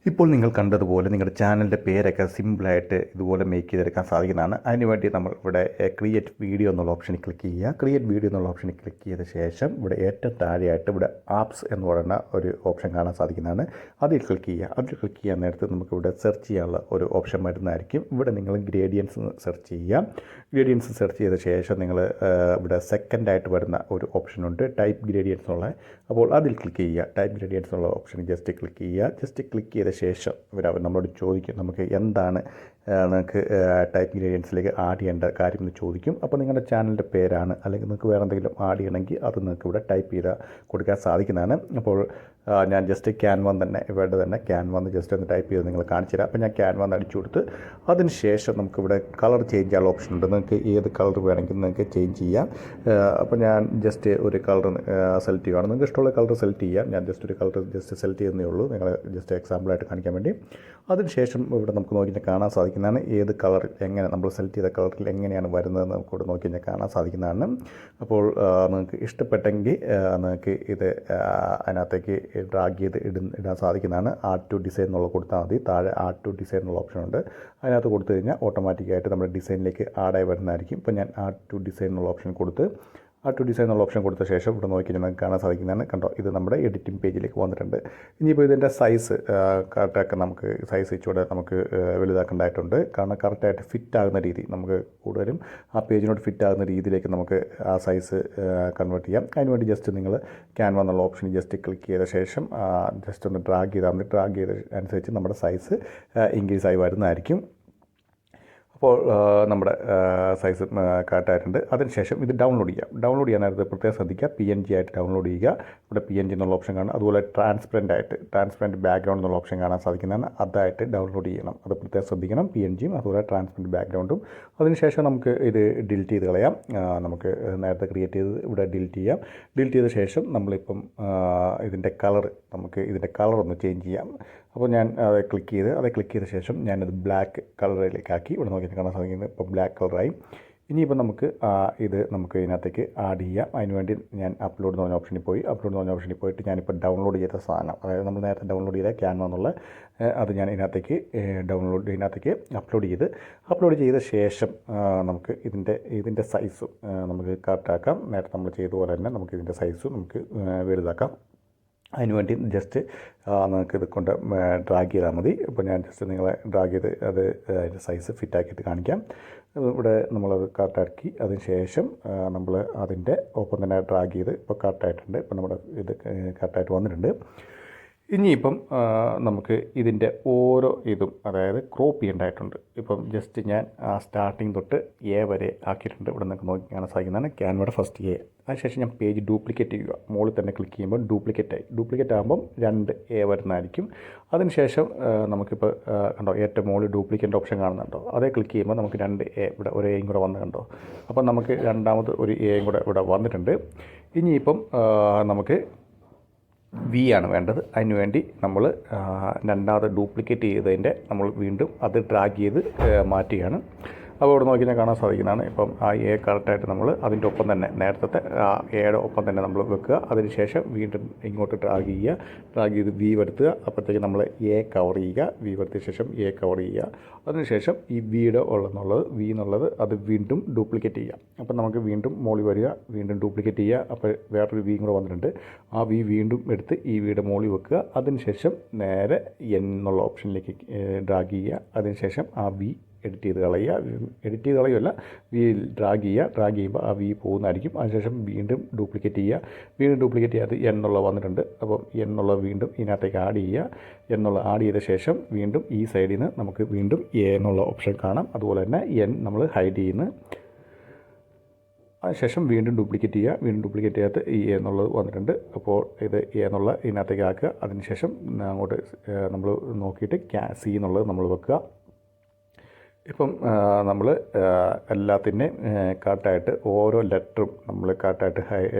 ഇപ്പോൾ നിങ്ങൾ കണ്ടതുപോലെ നിങ്ങളുടെ ചാനലിൻ്റെ പേരൊക്കെ സിമ്പിളായിട്ട് ഇതുപോലെ മേക്ക് ചെയ്തെടുക്കാൻ സാധിക്കുന്നതാണ്. അതിനുവേണ്ടി നമ്മൾ ഇവിടെ ക്രിയേറ്റ് വീഡിയോ എന്നുള്ള ഓപ്ഷനിൽ ക്ലിക്ക് ചെയ്യുക. ക്രിയേറ്റ് വീഡിയോ എന്നുള്ള ഓപ്ഷനിൽ ക്ലിക്ക് ചെയ്ത ശേഷം ഇവിടെ ഏറ്റവും താഴെയായിട്ട് ഇവിടെ ആപ്സ് എന്ന് പറയുന്ന ഒരു ഓപ്ഷൻ കാണാൻ സാധിക്കുന്നതാണ്. അതിൽ ക്ലിക്ക് ചെയ്യുക. അതിൽ ക്ലിക്ക് ചെയ്യാൻ നേരത്ത് നമുക്കിവിടെ സെർച്ച് ചെയ്യാനുള്ള ഒരു ഓപ്ഷൻ വരുന്നതായിരിക്കും. ഇവിടെ നിങ്ങൾ ഗ്രേഡിയൻസ് സെർച്ച് ചെയ്യുക. ഗ്രേഡിയൻസ് സെർച്ച് ചെയ്ത ശേഷം നിങ്ങൾ ഇവിടെ സെക്കൻഡായിട്ട് വരുന്ന ഒരു ഓപ്ഷനുണ്ട്, ടൈപ്പ് ഗ്രേഡിയൻസ് എന്നുള്ള. അപ്പോൾ അതിൽ ക്ലിക്ക് ചെയ്യുക. ടൈപ്പ് ഗ്രേഡിയൻസ് എന്നുള്ള ഓപ്ഷനിൽ ജസ്റ്റ് ക്ലിക്ക് ചെയ്യുക. ജസ്റ്റ് ക്ലിക്ക് ചെയ്ത ശേഷം അവർ നമ്മളോട് ചോദിക്കും നമുക്ക് എന്താണ് നിങ്ങൾക്ക് ടൈപ്പ് ഗ്രേഡിയൻസിലേക്ക് ആഡ് ചെയ്യേണ്ട കാര്യം എന്ന് ചോദിക്കും. അപ്പോൾ നിങ്ങളുടെ ചാനലിൻ്റെ പേരാണ്, അല്ലെങ്കിൽ നിങ്ങൾക്ക് വേറെ എന്തെങ്കിലും ആഡ് ചെയ്യണമെങ്കിൽ അത് നിങ്ങൾക്ക് ഇവിടെ ടൈപ്പ് ചെയ്ത് കൊടുക്കാൻ സാധിക്കുന്നതാണ്. അപ്പോൾ ഞാൻ ജസ്റ്റ് ക്യാൻവ തന്നെ ഇവരുടെ തന്നെ ക്യാൻവ ജസ്റ്റ് ഒന്ന് ടൈപ്പ് ചെയ്ത് നിങ്ങൾ കാണിച്ചു തരാം. അപ്പോൾ ഞാൻ ക്യാൻവ അടിച്ചു കൊടുത്ത് അതിന് ശേഷം നമുക്കിവിടെ കളർ ചേഞ്ച് ചെയ്യാനുള്ള ഓപ്ഷൻ ഉണ്ട്. നിങ്ങൾക്ക് ഏത് കളർ വേണമെങ്കിൽ നിങ്ങൾക്ക് ചേഞ്ച് ചെയ്യാം. അപ്പോൾ ഞാൻ ജസ്റ്റ് ഒരു കളർ സെലക്ട് ചെയ്യുകയാണ്. നിങ്ങൾക്ക് ഇഷ്ടമുള്ള കളർ സെലക്ട് ചെയ്യാം. ഞാൻ ജസ്റ്റ് ഒരു കളർ ജസ്റ്റ് സെലക്ട് ചെയ്യുന്നേ ഉള്ളൂ, നിങ്ങൾ ജസ്റ്റ് എക്സാമ്പിളായിട്ട് കാണിക്കാൻ വേണ്ടി. അതിനുശേഷം ഇവിടെ നമുക്ക് നോക്കി കാണാൻ സാധിക്കുന്നതാണ് ഏത് കളർ എങ്ങനെ നമ്മൾ സെലക്ട് ചെയ്ത കളറിൽ എങ്ങനെയാണ് വരുന്നതെന്ന് നമുക്ക് ഇവിടെ നോക്കി കാണാൻ സാധിക്കുന്നതാണ്. അപ്പോൾ നിങ്ങൾക്ക് ഇഷ്ടപ്പെട്ടെങ്കിൽ നിങ്ങൾക്ക് ഇത് അതിനകത്തേക്ക് ഡ്രാഗ് ചെയ്ത് ഇടാൻ സാധിക്കുന്നതാണ്. ആഡ് ടു ഡിസൈൻ എന്നുള്ള കൊടുത്താൽ മതി. താഴെ ആഡ് ടു ഡിസൈൻ എന്നുള്ള ഓപ്ഷൻ ഉണ്ട്. അതിനകത്ത് കൊടുത്തു കഴിഞ്ഞാൽ ഓട്ടോമാറ്റിക്കായിട്ട് നമ്മുടെ ഡിസൈനിലേക്ക് ആഡായി വരുന്നതായിരിക്കും. ഇപ്പോൾ ഞാൻ ആഡ് ടു ഡിസൈൻ എന്നുള്ള ഓപ്ഷൻ കൊടുത്ത് ആഡ് ടു ഡിസൈൻ എന്നുള്ള ഓപ്ഷൻ കൊടുത്ത ശേഷം ഇവിടെ നോക്കി നമുക്ക് കാണാൻ സാധിക്കുന്നതാണ്. കണ്ടോ, ഇത് നമ്മുടെ എഡിറ്റിംഗ് പേജിലേക്ക് വന്നിട്ടുണ്ട്. ഇനിയിപ്പോൾ ഇതിൻ്റെ സൈസ് കറക്റ്റാക്കി നമുക്ക് സൈസ് ഇച്ചിവിടെ നമുക്ക് വലുതാക്കേണ്ടതായിട്ടുണ്ട്. കാരണം കറക്റ്റായിട്ട് ഫിറ്റ് ആകുന്ന രീതി നമുക്ക് കൂടുതലും ആ പേജിനോട് ഫിറ്റ് ആകുന്ന രീതിയിലേക്ക് നമുക്ക് ആ സൈസ് കൺവേർട്ട് ചെയ്യാം. അതിനുവേണ്ടി ജസ്റ്റ് നിങ്ങൾ ക്യാൻവ എന്നുള്ള ഓപ്ഷൻ ജസ്റ്റ് ക്ലിക്ക് ചെയ്ത ശേഷം ജസ്റ്റ് ഒന്ന് ഡ്രാഗ് ചെയ്താൽ മതി. ഡ്രാഗ് ചെയ്ത അനുസരിച്ച് നമ്മുടെ സൈസ് ഇൻക്രീസ് ആയി വരുന്നതായിരിക്കും. അപ്പോൾ നമ്മുടെ സൈസ് കറക്റ്റായിട്ടുണ്ട്. അതിനുശേഷം ഇത് ഡൗൺലോഡ് ചെയ്യാം. ഡൗൺലോഡ് ചെയ്യാനായിട്ട് പ്രത്യേകം ശ്രദ്ധിക്കുക. PNG ആയിട്ട് ഡൗൺലോഡ് ചെയ്യുക. ഇവിടെ PNG എന്നുള്ള ഓപ്ഷൻ കാണാം. അതുപോലെ ട്രാൻസ്പെറൻറ്റ് ബാക്ക്ഗ്രൗണ്ട് എന്നുള്ള ഓപ്ഷൻ കാണാൻ സാധിക്കുന്നതാണ്. അതായിട്ട് ഡൗൺലോഡ് ചെയ്യണം. അത് പ്രത്യേകം ശ്രദ്ധിക്കണം. PNGയും അതുപോലെ ട്രാൻസ്പെറൻറ്റ് ബാക്ക്ഗ്രൗണ്ടും. അതിനുശേഷം നമുക്ക് ഇത് ഡിലീറ്റ് ചെയ്ത് കളയാം. നമുക്ക് നേരത്തെ ക്രിയേറ്റ് ചെയ്ത് ഇവിടെ ഡിലീറ്റ് ചെയ്യാം. ഡിലീറ്റ് ചെയ്ത ശേഷം നമ്മളിപ്പം ഇതിൻ്റെ കളർ ഒന്ന് ചേഞ്ച് ചെയ്യാം. അപ്പോൾ ഞാൻ അത് ക്ലിക്ക് ചെയ്ത ശേഷം ഞാനത് ബ്ലാക്ക് കളറിലേക്കാക്കി. ഇവിടെ നോക്കി കാണാൻ സാധിക്കുന്നത് ഇപ്പോൾ ബ്ലാക്ക് കളറായി. ഇനിയിപ്പോൾ നമുക്ക് ഇത് നമുക്ക് ഇതിനകത്തേക്ക് ആഡ് ചെയ്യാം. അതിനുവേണ്ടി ഞാൻ അപ്ലോഡ് എന്ന് പറഞ്ഞ ഓപ്ഷനിൽ പോയിട്ട് ഞാനിപ്പോൾ ഡൗൺലോഡ് ചെയ്ത സാധനം, അതായത് നമ്മൾ നേരത്തെ ഡൗൺലോഡ് ചെയ്ത ക്യാൻവ എന്നുള്ള അത് ഞാൻ ഇതിനകത്തേക്ക് അപ്ലോഡ് ചെയ്ത ശേഷം നമുക്ക് ഇതിൻ്റെ സൈസും നമുക്ക് കറക്റ്റാക്കാം. നേരത്തെ നമ്മൾ ചെയ്ത പോലെ തന്നെ നമുക്ക് ഇതിൻ്റെ സൈസും നമുക്ക് വലുതാക്കാം. അതിനുവേണ്ടി ജസ്റ്റ് നിങ്ങൾക്ക് ഇത് കൊണ്ട് ഡ്രാഗ് ചെയ്താൽ മതി. ഇപ്പോൾ ഞാൻ ജസ്റ്റ് നിങ്ങളെ ഡ്രാഗ് ചെയ്ത് അത് അതിൻ്റെ സൈസ് ഫിറ്റാക്കിയിട്ട് കാണിക്കാം. ഇവിടെ നമ്മളത് കറക്റ്റാക്കി അതിന് ശേഷം നമ്മൾ അതിൻ്റെ ഒപ്പം തന്നെ ഡ്രാഗ് ചെയ്ത് ഇപ്പോൾ കറക്റ്റായിട്ടുണ്ട്. ഇപ്പോൾ നമ്മുടെ ഇത് കറക്റ്റായിട്ട് വന്നിട്ടുണ്ട്. ഇനിയിപ്പം നമുക്ക് ഇതിൻ്റെ ഓരോ ഇതും അതായത് ക്രോപ്പ് ചെയ്യേണ്ടതായിട്ടുണ്ട്. ഇപ്പം ജസ്റ്റ് ഞാൻ സ്റ്റാർട്ടിങ് തൊട്ട് A വരെ ആക്കിയിട്ടുണ്ട്. ഇവിടെ നിങ്ങൾക്ക് നോക്കി കാണാൻ സാധിക്കുന്നതാണ് ക്യാൻവയുടെ ഫസ്റ്റ് A. അതിനുശേഷം ഞാൻ പേജ് ഡ്യൂപ്ലിക്കേറ്റ് ചെയ്യുക. മുകളിൽ തന്നെ ക്ലിക്ക് ചെയ്യുമ്പോൾ ഡ്യൂപ്ലിക്കേറ്റ് ആകുമ്പം 2 A വരുന്നതായിരിക്കും. അതിനുശേഷം നമുക്കിപ്പോൾ കണ്ടോ ഏറ്റവും മുകളിൽ ഡ്യൂപ്ലിക്കേറ്റ് ഓപ്ഷൻ കാണുന്നുണ്ടോ, അതേ ക്ലിക്ക് ചെയ്യുമ്പോൾ നമുക്ക് 2 A ഇവിടെ ഒരു Aയും കൂടെ വന്ന് കണ്ടോ. അപ്പം നമുക്ക് രണ്ടാമത് ഒരു Aയും കൂടെ ഇവിടെ വന്നിട്ടുണ്ട്. ഇനിയിപ്പം നമുക്ക് V ആണ് വേണ്ടത്. അതിനുവേണ്ടി നമ്മൾ രണ്ടാമത് ഡ്യൂപ്ലിക്കേറ്റ് ചെയ്തതിൻ്റെ നമ്മൾ വീണ്ടും അത് ഡ്രാഗ് ചെയ്ത് മാറ്റുകയാണ്. അപ്പോൾ ഇവിടെ നോക്കി ഞാൻ കാണാൻ സാധിക്കുന്നതാണ്. ഇപ്പം ആ A കറക്റ്റായിട്ട് നമ്മൾ അതിൻ്റെ ഒപ്പം തന്നെ നേരത്തെ ആ Aയുടെ ഒപ്പം തന്നെ നമ്മൾ വെക്കുക. അതിനുശേഷം വീണ്ടും ഇങ്ങോട്ട് ഡ്രാഗ് ചെയ്ത് V വരുത്തുക. അപ്പോഴത്തേക്ക് നമ്മൾ A കവർ ചെയ്യുക. V വരുത്തിയ ശേഷം A കവർ ചെയ്യുക. അതിനുശേഷം ഈ V എന്നുള്ളത് അത് വീണ്ടും ഡ്യൂപ്ലിക്കേറ്റ് ചെയ്യുക. അപ്പം നമുക്ക് വീണ്ടും മോളി വരിക, വീണ്ടും ഡ്യൂപ്ലിക്കേറ്റ് ചെയ്യുക. അപ്പോൾ വേറൊരു V കൂടെ വന്നിട്ടുണ്ട്. ആ V വീണ്ടും എടുത്ത് ഈ Vയുടെ മോളി വെക്കുക. അതിനുശേഷം നേരെ N എന്നുള്ള ഓപ്ഷനിലേക്ക് ഡ്രാഗ് ചെയ്യുക. അതിനുശേഷം ആ V എഡിറ്റ് ചെയ്ത് കളയുമല്ല, V ഡ്രാഗ് ചെയ്യുമ്പോൾ ആ V പോകുന്നതായിരിക്കും. അതിനുശേഷം വീണ്ടും ഡ്യൂപ്ലിക്കേറ്റ് ചെയ്യാതെ N എന്നുള്ള വന്നിട്ടുണ്ട്. അപ്പം N എന്നുള്ള വീണ്ടും ഇതിനകത്തേക്ക് ആഡ് ചെയ്ത ശേഷം വീണ്ടും ഈ സൈഡിൽ നിന്ന് നമുക്ക് വീണ്ടും A എന്നുള്ള ഓപ്ഷൻ കാണാം. അതുപോലെ തന്നെ N നമ്മൾ ഹൈഡ് ചെയ്യുന്നു. അതിനുശേഷം വീണ്ടും ഡ്യൂപ്ലിക്കേറ്റ് ചെയ്യാത്ത ഈ A എന്നുള്ളത് വന്നിട്ടുണ്ട്. അപ്പോൾ ഇത് A എന്നുള്ള ഇതിനകത്തേക്ക് ആക്കുക. അതിനുശേഷം അങ്ങോട്ട് നമ്മൾ നോക്കിയിട്ട് C എന്നുള്ളത് നമ്മൾ വെക്കുക. ഇപ്പം നമ്മൾ എല്ലാത്തിൻ്റെയും കറക്റ്റായിട്ട് ഓരോ ലെറ്ററും നമ്മൾ കറക്റ്റായിട്ട്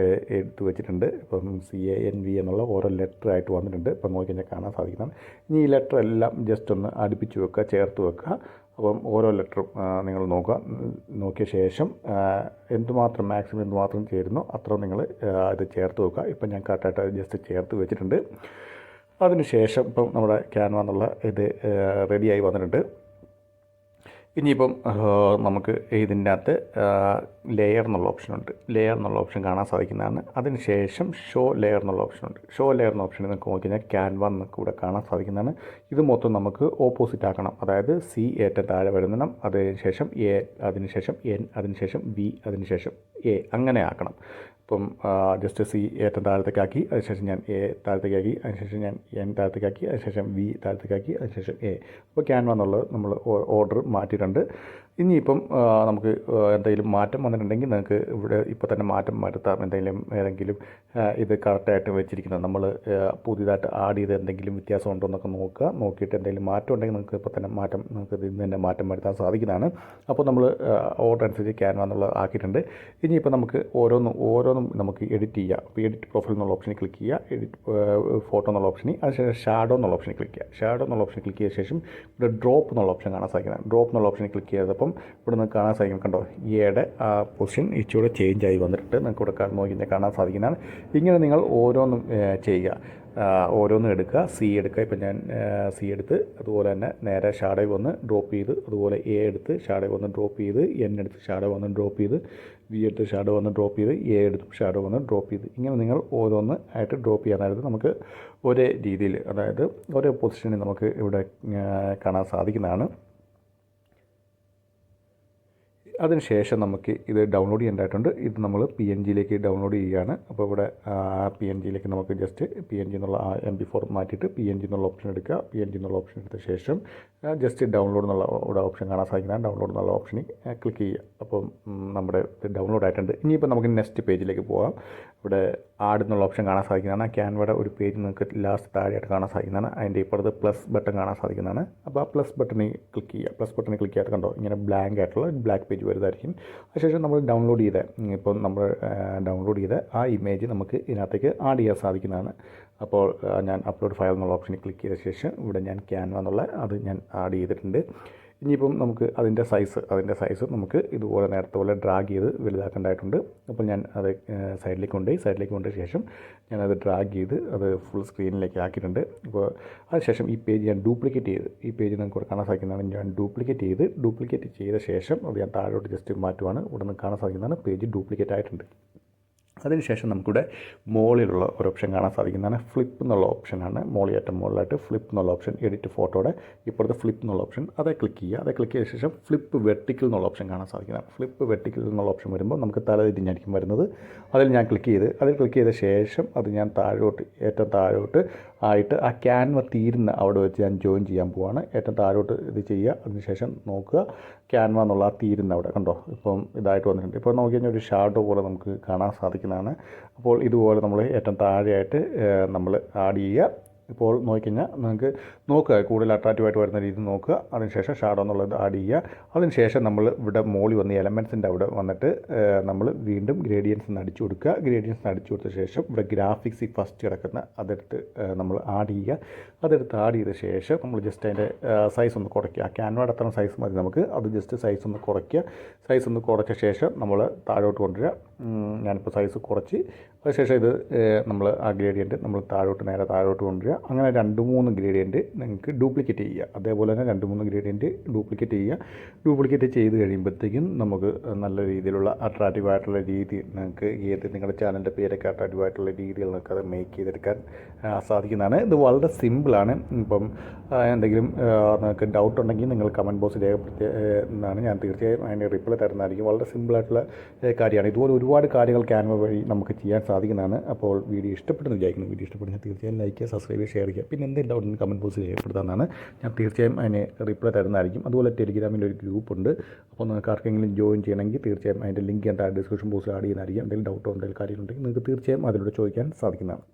എടുത്ത് വെച്ചിട്ടുണ്ട്. ഇപ്പം CANV എന്നുള്ള ഓരോ ലെറ്ററായിട്ട് വന്നിട്ടുണ്ട്. ഇപ്പം നോക്കി കഴിഞ്ഞാൽ കാണാൻ സാധിക്കുന്നതാണ്. ഇനി ഈ ലെറ്റർ എല്ലാം ജസ്റ്റ് ഒന്ന് അടുപ്പിച്ച് വെക്കുക, ചേർത്ത് വെക്കുക. അപ്പം ഓരോ ലെറ്ററും നിങ്ങൾ നോക്കിയ ശേഷം മാക്സിമം എന്തുമാത്രം ചേരുന്നോ അത്ര നിങ്ങൾ ഇത് ചേർത്ത് വെക്കുക. ഇപ്പം ഞാൻ കറക്റ്റായിട്ട് ജസ്റ്റ് ചേർത്ത് വെച്ചിട്ടുണ്ട്. അതിനുശേഷം ഇപ്പം നമ്മുടെ ക്യാൻവ എന്നുള്ള ഇത് റെഡിയായി വന്നിട്ടുണ്ട്. ഇനിയിപ്പം നമുക്ക് ഇതിൻ്റെ അകത്ത് ലെയർ എന്നുള്ള ഓപ്ഷനുണ്ട്. ലെയർ എന്നുള്ള ഓപ്ഷൻ കാണാൻ സാധിക്കുന്നതാണ്. അതിനുശേഷം ഷോ ലെയർ എന്നുള്ള ഓപ്ഷനുണ്ട്. ഷോ ലെയർ എന്ന ഓപ്ഷനിൽ നമുക്ക് നോക്കിക്കഴിഞ്ഞാൽ ക്യാൻവ എന്നൊക്കെ ഇവിടെ കാണാൻ സാധിക്കുന്നതാണ്. ഇത് മൊത്തം നമുക്ക് ഓപ്പോസിറ്റ് ആക്കണം. അതായത് സി ഏറ്റവും താഴെ വരുന്നണം, അതിനുശേഷം എ, അതിനുശേഷം എൻ, അതിനുശേഷം വി, അതിനുശേഷം എ, അങ്ങനെ ആക്കണം. ഇപ്പം ജസ്റ്റ് സി ഏറ്റവും താഴത്തേക്കാക്കി, അതിനുശേഷം ഞാൻ എ താഴത്തേക്കാക്കി, അതിനുശേഷം ഞാൻ എൻ താഴത്തേക്കാക്കി, അതിനുശേഷം വി താഴത്തേക്കാക്കി, അതിനുശേഷം എ. അപ്പോൾ ക്യാൻവ എന്നുള്ളത് നമ്മൾ ഓർഡർ മാറ്റിയിട്ടുണ്ട്. ഇനിയിപ്പം നമുക്ക് എന്തെങ്കിലും മാറ്റം വന്നിട്ടുണ്ടെങ്കിൽ നിങ്ങൾക്ക് ഇവിടെ ഇപ്പോൾ തന്നെ മാറ്റം വരുത്താം. ഏതെങ്കിലും ഇത് കറക്റ്റായിട്ട് വെച്ചിരിക്കുന്നത് നമ്മൾ പുതിയതായിട്ട് ആഡ് ചെയ്ത് എന്തെങ്കിലും വ്യത്യാസം ഉണ്ടോ എന്നൊക്കെ നോക്കുക. നോക്കിയിട്ട് എന്തെങ്കിലും മാറ്റം ഉണ്ടെങ്കിൽ നിങ്ങൾക്ക് ഇപ്പോൾ തന്നെ നിങ്ങൾക്ക് ഇന്ന് തന്നെ മാറ്റം വരുത്താൻ സാധിക്കുന്നതാണ്. അപ്പോൾ നമ്മൾ ഓർഡർ അനുസരിച്ച് ക്യാൻവ എന്നുള്ളത് ആക്കിയിട്ടുണ്ട്. ഇനിയിപ്പോൾ നമുക്ക് ഓരോന്നും നമുക്ക് എഡിറ്റ് ചെയ്യാം. അപ്പോൾ എഡിറ്റ് പ്രൊഫൈൽ എന്നുള്ള ഓപ്ഷനിൽ ക്ലിക്ക് ചെയ്യുക, എഡിറ്റ് ഫോട്ടോ എന്നുള്ള ഓപ്ഷനിൽ, അതിനുശേഷം ഷാഡോ എന്നുള്ള ഓപ്ഷനിൽ ക്ലിക്ക് ചെയ്യുക. ഷാഡോ എന്നുള്ള ഓപ്ഷനിൽ ക്ലിക്ക് ചെയ്ത ശേഷം ഇവിടെ ഡ്രോപ്പ് എന്നുള്ള ഓപ്ഷൻ കാണാൻ സാധിക്കുന്നത്. ഡ്രോപ്പ് എന്നുള്ള ഓപ്ഷനിൽ ക്ലിക്ക് ചെയ്തപ്പം ഇവിടെ നിന്ന് കാണാൻ സാധിക്കും. കണ്ടോ, എയുടെ ആ പൊസിഷൻ ഇച്ചിരി ചേഞ്ച് ആയി വന്നിട്ട് നിങ്ങൾക്ക് ഇവിടെ നോക്കി കാണാൻ സാധിക്കുന്നതാണ്. ഇങ്ങനെ നിങ്ങൾ ഓരോന്നും ചെയ്യുക. ഓരോന്നും എടുക്കുക, സി എടുക്കുക. ഇപ്പം ഞാൻ സി എടുത്ത് അതുപോലെ തന്നെ നേരെ ഷാഡോ വന്ന് ഡ്രോപ്പ് ചെയ്ത്, അതുപോലെ എ എടുത്ത് ഷാഡോ വന്ന് ഡ്രോപ്പ് ചെയ്ത്, എൻ എടുത്ത് ഷാഡോ വന്ന് ഡ്രോപ്പ് ചെയ്ത്, വി എടുത്ത് ഷാഡോ വന്ന് ഡ്രോപ്പ് ചെയ്ത്, എ എടുത്ത് ഷാഡോ വന്ന് ഡ്രോപ്പ് ചെയ്ത്, ഇങ്ങനെ നിങ്ങൾ ഓരോന്ന് ആയിട്ട് ഡ്രോപ്പ് ചെയ്യാനായിട്ട് നമുക്ക് ഒരേ രീതിയിൽ, അതായത് ഒരേ പൊസിഷനിൽ നമുക്ക് ഇവിടെ കാണാൻ സാധിക്കുന്നതാണ്. അതിനുശേഷം നമുക്ക് ഇത് ഡൗൺലോഡ് ചെയ്യേണ്ടതായിട്ടുണ്ട്. ഇത് നമ്മൾ PNG-യിലേക്ക് ഡൗൺലോഡ് ചെയ്യുകയാണ്. അപ്പോൾ ഇവിടെ PNG-യിലേക്ക് നമുക്ക് ജസ്റ്റ് PNG എന്നുള്ള MP4 മാറ്റിയിട്ട് PNG എന്നുള്ള ഓപ്ഷൻ എടുക്കുക. PNG എന്നുള്ള ഓപ്ഷൻ എടുത്ത ശേഷം ജസ്റ്റ് ഡൗൺലോഡ് എന്നുള്ള ഇവിടെ ഓപ്ഷൻ കാണാൻ സാധിക്കുന്നതാണ്. ഡൗൺലോഡ് എന്നുള്ള ഓപ്ഷനിൽ ക്ലിക്ക് ചെയ്യുക. അപ്പം നമ്മുടെ ഡൗൺലോഡ് ആയിട്ടുണ്ട്. ഇനിയിപ്പോൾ നമുക്ക് നെക്സ്റ്റ് പേജിലേക്ക് പോകാം. ഇവിടെ ആഡ് എന്നുള്ള ഓപ്ഷൻ കാണാൻ സാധിക്കുന്നതാണ്. ക്യാൻവയുടെ ഒരു പേജ് നിങ്ങൾക്ക് ലാസ്റ്റ് താഴെയായിട്ട് കാണാൻ സാധിക്കുന്നതാണ്. അതിൻ്റെ ഇപ്പുറത്ത് പ്ലസ് ബട്ടൺ കാണാൻ സാധിക്കുന്നതാണ്. അപ്പോൾ ആ പ്ലസ് ബട്ടണിൽ ക്ലിക്ക് ചെയ്യുക. പ്ലസ് ബട്ടണിൽ ക്ലിക്ക് ചെയ്തിട്ട് കണ്ടോ ഇങ്ങനെ ബ്ലാങ്ക് ആയിട്ടുള്ള ബ്ലാക്ക് പേജ് വരുന്നതായിരിക്കും. അതിനുശേഷം നമ്മൾ ഡൗൺലോഡ് ചെയ്ത ആ ഇമേജ് നമുക്ക് ഇതിനകത്തേക്ക് ആഡ് ചെയ്യാൻ സാധിക്കുന്നതാണ്. അപ്പോൾ ഞാൻ അപ്ലോഡ് ഫയൽ എന്നുള്ള ഓപ്ഷനിൽ ക്ലിക്ക് ചെയ്ത ശേഷം ഇവിടെ ഞാൻ ക്യാൻവ എന്നുള്ള അത് ഞാൻ ആഡ് ചെയ്തിട്ടുണ്ട്. ഇനിയിപ്പം നമുക്ക് അതിൻ്റെ സൈസ് നമുക്ക് ഇതുപോലെ നേരത്തെ പോലെ ഡ്രാഗ് ചെയ്ത് വലുതാക്കേണ്ടതായിട്ടുണ്ട്. അപ്പോൾ ഞാൻ അത് സൈഡിലേക്ക് കൊണ്ടുപോയ ശേഷം ഞാനത് ഡ്രാഗ് ചെയ്ത് അത് ഫുൾ സ്ക്രീനിലേക്ക് ആക്കിയിട്ടുണ്ട്. അപ്പോൾ അതിനുശേഷം ഈ പേജ് ഞാൻ ഡ്യൂപ്ലിക്കേറ്റ് ചെയ്ത്, ഈ പേജ് നിങ്ങൾക്ക് കാണാൻ സാധിക്കുന്നതാണ്. ഞാൻ ഡ്യൂപ്ലിക്കേറ്റ് ചെയ്ത ശേഷം അത് ഞാൻ താഴോട്ട് ജസ്റ്റ് മാറ്റുവാണ്. ഇവിടെ നിന്ന് കാണാൻ സാധിക്കുന്നതാണ് പേജ് ഡ്യൂപ്ലിക്കേറ്റ് ആയിട്ടുണ്ട്. അതിനുശേഷം നമുക്കിവിടെ മുകളിലുള്ള ഒരു ഓപ്ഷൻ കാണാൻ സാധിക്കുന്നതാണ്. ഫ്ലിപ്പ് എന്നുള്ള ഓപ്ഷനാണ്. മുകളിലായിട്ട് ഫ്ലിപ്പ് എന്നുള്ള ഓപ്ഷൻ, എഡിറ്റ് ഫോട്ടോയുടെ ഇപ്പുറത്തെ ഫ്ലിപ്പ് എന്നുള്ള ഓപ്ഷൻ, അതേ ക്ലിക്ക് ചെയ്യുക. അതേ ക്ലിക്ക് ചെയ്ത ശേഷം ഫ്ലിപ്പ് വെർട്ടിക്കൽ എന്നുള്ള ഓപ്ഷൻ കാണാൻ സാധിക്കുന്നതാണ്. ഫ്ലിപ്പ് വെർട്ടിക്കൽ എന്നുള്ള ഓപ്ഷൻ വരുമ്പോൾ നമുക്ക് തലതിരിഞ്ഞായിരിക്കും വരുന്നത്. അതിൽ ഞാൻ ക്ലിക്ക് ചെയ്ത ശേഷം അത് ഞാൻ ഏറ്റവും താഴോട്ട് ആയിട്ട് ആ ക്യാൻവ തീരുന്ന അവിടെ വെച്ച് ഞാൻ ജോയിൻ ചെയ്യാൻ പോവാണ്. ഏറ്റവും താഴോട്ട് ഇത് ചെയ്യുക. അതിനുശേഷം നോക്കുക ക്യാൻവ എന്നുള്ള ആ തീരുന്ന അവിടെ കണ്ടോ ഇപ്പം ഇതായിട്ട് വന്നിട്ടുണ്ട്. ഇപ്പോൾ നോക്കി കഴിഞ്ഞാൽ ഒരു ഷാഡോ പോലെ നമുക്ക് കാണാൻ സാധിക്കുന്നതാണ്. അപ്പോൾ ഇതുപോലെ നമ്മൾ ഏറ്റവും താഴെയായിട്ട് നമ്മൾ ആഡ് ചെയ്യുക. ഇപ്പോൾ നോക്കിക്കഴിഞ്ഞാൽ നിങ്ങൾക്ക് നോക്കുക, കൂടുതൽ അട്രാക്റ്റീവായിട്ട് വരുന്ന രീതിയിൽ നോക്കുക. അതിനുശേഷം ഷാഡോ എന്നുള്ളത് ആഡ് ചെയ്യുക. അതിനുശേഷം നമ്മൾ ഇവിടെ മോളി വന്ന് എലമെൻസിൻ്റെ അവിടെ വന്നിട്ട് നമ്മൾ വീണ്ടും ഗ്രേഡിയൻസ് അടിച്ചു കൊടുക്കുക. ഗ്രേഡിയൻസ് അടിച്ചു കൊടുത്ത ശേഷം ഇവിടെ ഗ്രാഫിക്സ് ഫസ്റ്റ് കിടക്കുന്ന അതെടുത്ത് നമ്മൾ ആഡ് ചെയ്യുക. അതെടുത്ത് ആഡ് ചെയ്ത ശേഷം നമ്മൾ ജസ്റ്റ് അതിൻ്റെ സൈസ് ഒന്ന് കുറയ്ക്കുക. ക്യാൻവയുടെ അത്ര സൈസ് മതി നമുക്ക്. അത് ജസ്റ്റ് സൈസ് ഒന്ന് കുറയ്ക്കുക. സൈസ് ഒന്ന് കുറച്ച ശേഷം നമ്മൾ താഴോട്ട് കൊണ്ടുവരിക. ഞാനിപ്പോൾ സൈസ് കുറച്ച് അതിനുശേഷം ഇത് നമ്മൾ ആ ഗ്രേഡിയൻറ്റ് നമ്മൾ നേരെ താഴോട്ട് കൊണ്ടുവരിക. അങ്ങനെ 2-3 ഗ്രേഡിയൻറ്റ് നിങ്ങൾക്ക് ഡ്യൂപ്ലിക്കേറ്റ് ചെയ്യുക. അതേപോലെ തന്നെ 2-3 ഗ്രേഡിയൻറ്റ് ഡ്യൂപ്ലിക്കേറ്റ് ചെയ്യുക. ഡ്യൂപ്ലിക്കേറ്റ് ചെയ്ത് കഴിയുമ്പോഴത്തേക്കും നമുക്ക് നല്ല രീതിയിലുള്ള അട്രാക്റ്റീവായിട്ടുള്ള രീതി നിങ്ങൾക്ക് നിങ്ങളുടെ ചാനലിൻ്റെ പേരൊക്കെ അട്രാക്റ്റീവായിട്ടുള്ള രീതിയിൽ നിങ്ങൾക്ക് അത് മേക്ക് ചെയ്തെടുക്കാൻ സാധിക്കുന്നതാണ്. ഇത് വളരെ സിമ്പിളാണ്. ഇപ്പം എന്തെങ്കിലും നിങ്ങൾക്ക് ഡൗട്ട് ഉണ്ടെങ്കിൽ നിങ്ങൾ കമൻറ്റ് ബോക്സിൽ രേഖപ്പെടുത്തിയെന്നാണ് ഞാൻ തീർച്ചയായും അതിന് റിപ്ലൈ തരുന്നതായിരിക്കും. വളരെ സിമ്പിളായിട്ടുള്ള കാര്യമാണ്. ഇതുപോലെ ഒരുപാട് കാര്യങ്ങൾ ക്യാൻവ വഴി നമുക്ക് ചെയ്യാൻ സാധിക്കുന്നതാണ്. അപ്പോൾ വീഡിയോ ഇഷ്ടപ്പെട്ടെന്ന് വിചാരിക്കുന്നു. വീഡിയോ ഇഷ്ടപ്പെടുന്ന തീർച്ചയായും ലൈക്ക് ചെയ്യുക, സബ്സ്ക്രൈബ് ചെയ്യുക, ഷെയർ ചെയ്യുക. പിന്നെ എന്തെങ്കിലും ഡൗട്ട് കമൻറ്റ് ബോക്സിൽ രേഖപ്പെടുത്താമെന്നാണ്. ഞാൻ തീർച്ചയായും അതിന് റിപ്ലൈ തരുന്നതായിരിക്കും. അതുപോലെ ടെലിഗ്രാമിൽ ഒരു ഗ്രൂപ്പുണ്ട്. അപ്പോൾ നിങ്ങൾക്ക് ആർക്കെങ്കിലും ജോയിൻ ചെയ്യണമെങ്കിൽ തീർച്ചയായും അതിൻ്റെ ലിങ്ക് ഞാൻ ഡിസ്ക്രിപ്ഷൻ ബോക്സിൽ ആഡ് ചെയ്യുന്നതായിരിക്കും. എന്തെങ്കിലും ഡൗട്ടോ എന്തെങ്കിലും കാര്യമുണ്ടെങ്കിൽ നിങ്ങൾക്ക് തീർച്ചയായും അതിലൂടെ ചോദിക്കാൻ സാധിക്കുന്നതാണ്.